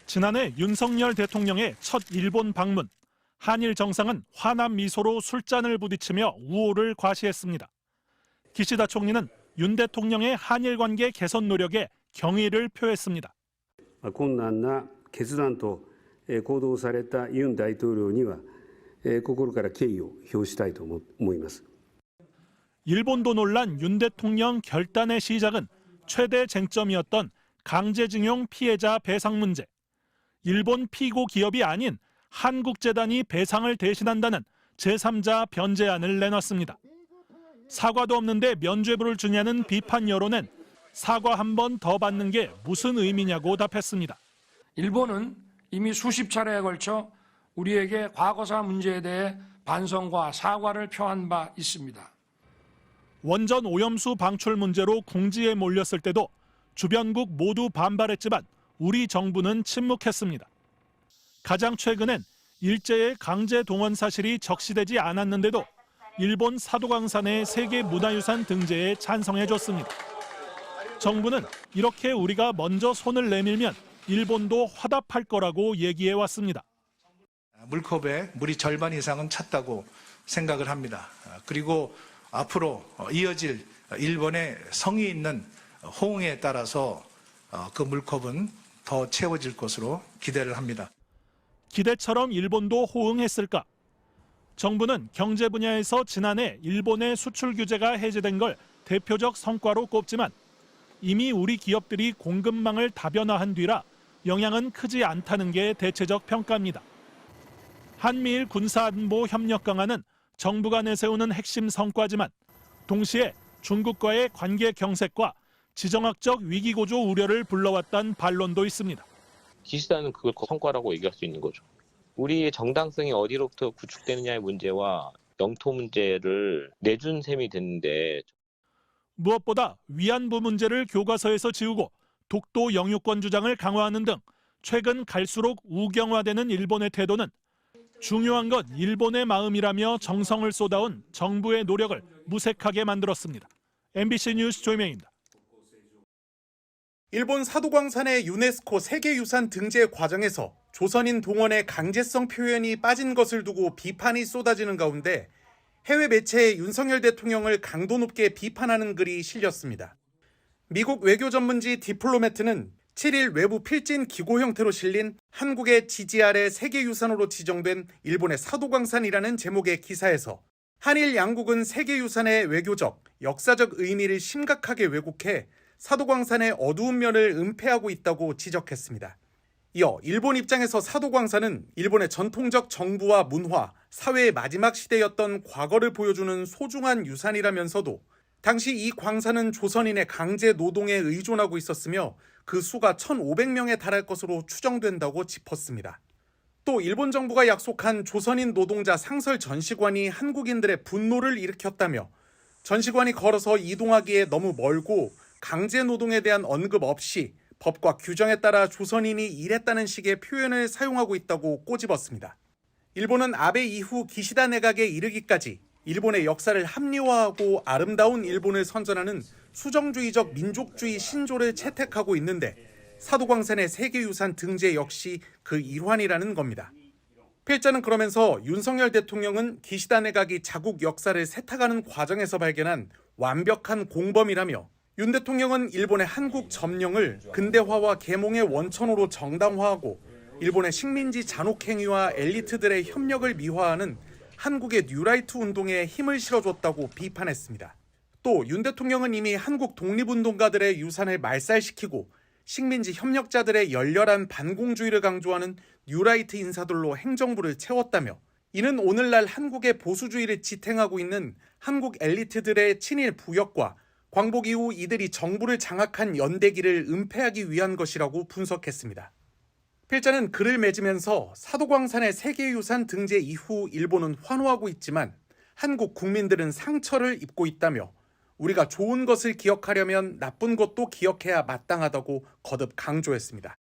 지난해 윤석열 대통령의 첫 일본 방문, 한일 정상은 환한 미소로 술잔을 부딪히며 우호를 과시했습니다. 기시다 총리는 윤 대통령의 한일 관계 개선 노력에 경의를 표했습니다. 困難な決断と行動されたユン大統領には心から敬意を表したいと思います。 일본도 놀란 윤 대통령 결단의 시작은 최대 쟁점이었던 강제징용 피해자 배상 문제. 일본 피고 기업이 아닌 한국재단이 배상을 대신한다는 제3자 변제안을 내놨습니다. 사과도 없는데 면죄부를 주냐는 비판 여론엔 사과 한 번 더 받는 게 무슨 의미냐고 답했습니다. 일본은 이미 수십 차례에 걸쳐 우리에게 과거사 문제에 대해 반성과 사과를 표한 바 있습니다. 원전 오염수 방출 문제로 궁지에 몰렸을 때도 주변국 모두 반발했지만 우리 정부는 침묵했습니다. 가장 최근엔 일제의 강제 동원 사실이 적시되지 않았는데도 일본 사도강산의 세계문화유산 등재에 찬성해줬습니다. 정부는 이렇게 우리가 먼저 손을 내밀면 일본도 화답할 거라고 얘기해왔습니다. 물컵에 물이 절반 이상은 찼다고 생각을 합니다. 그리고 앞으로 이어질 일본의 성의 있는 호응에 따라서 그 물컵은 더 채워질 것으로 기대를 합니다. 기대처럼 일본도 호응했을까? 정부는 경제 분야에서 지난해 일본의 수출 규제가 해제된 걸 대표적 성과로 꼽지만 이미 우리 기업들이 공급망을 다변화한 뒤라 영향은 크지 않다는 게 대체적 평가입니다. 한미일 군사안보 협력 강화는 정부가 내세우는 핵심 성과지만 동시에 중국과의 관계 경색과 지정학적 위기고조 우려를 불러왔다는 반론도 있습니다. 기시다는 그걸 성과라고 얘기할 수 있는 거죠. 우리의 정당성이 어디로부터 구축되느냐의 문제와 영토 문제를 내준 셈이 됐는데 무엇보다 위안부 문제를 교과서에서 지우고 독도 영유권 주장을 강화하는 등 최근 갈수록 우경화되는 일본의 태도는 중요한 건 일본의 마음이라며 정성을 쏟아온 정부의 노력을 무색하게 만들었습니다. MBC 뉴스 조이명입니다. 일본 사도광산의 유네스코 세계유산 등재 과정에서 조선인 동원의 강제성 표현이 빠진 것을 두고 비판이 쏟아지는 가운데 해외 매체에 윤석열 대통령을 강도 높게 비판하는 글이 실렸습니다. 미국 외교 전문지 디플로매트는 7일 외부 필진 기고 형태로 실린 한국의 지지 아래 세계유산으로 지정된 일본의 사도광산이라는 제목의 기사에서 한일 양국은 세계유산의 외교적, 역사적 의미를 심각하게 왜곡해 사도광산의 어두운 면을 은폐하고 있다고 지적했습니다. 이어 일본 입장에서 사도광산은 일본의 전통적 정부와 문화, 사회의 마지막 시대였던 과거를 보여주는 소중한 유산이라면서도 당시 이 광산은 조선인의 강제 노동에 의존하고 있었으며 그 수가 1,500명에 달할 것으로 추정된다고 짚었습니다. 또 일본 정부가 약속한 조선인 노동자 상설 전시관이 한국인들의 분노를 일으켰다며 전시관이 걸어서 이동하기에 너무 멀고 강제 노동에 대한 언급 없이 법과 규정에 따라 조선인이 일했다는 식의 표현을 사용하고 있다고 꼬집었습니다. 일본은 아베 이후 기시다 내각에 이르기까지 일본의 역사를 합리화하고 아름다운 일본을 선전하는 수정주의적 민족주의 신조를 채택하고 있는데 사도광산의 세계유산 등재 역시 그 일환이라는 겁니다. 필자는 그러면서 윤석열 대통령은 기시다 내각이 자국 역사를 세탁하는 과정에서 발견한 완벽한 공범이라며 윤 대통령은 일본의 한국 점령을 근대화와 계몽의 원천으로 정당화하고 일본의 식민지 잔혹행위와 엘리트들의 협력을 미화하는 한국의 뉴라이트 운동에 힘을 실어줬다고 비판했습니다. 또 윤 대통령은 이미 한국 독립운동가들의 유산을 말살시키고 식민지 협력자들의 열렬한 반공주의를 강조하는 뉴라이트 인사들로 행정부를 채웠다며 이는 오늘날 한국의 보수주의를 지탱하고 있는 한국 엘리트들의 친일 부역과 광복 이후 이들이 정부를 장악한 연대기를 은폐하기 위한 것이라고 분석했습니다. 필자는 글을 맺으면서 사도광산의 세계유산 등재 이후 일본은 환호하고 있지만 한국 국민들은 상처를 입고 있다며 우리가 좋은 것을 기억하려면 나쁜 것도 기억해야 마땅하다고 거듭 강조했습니다.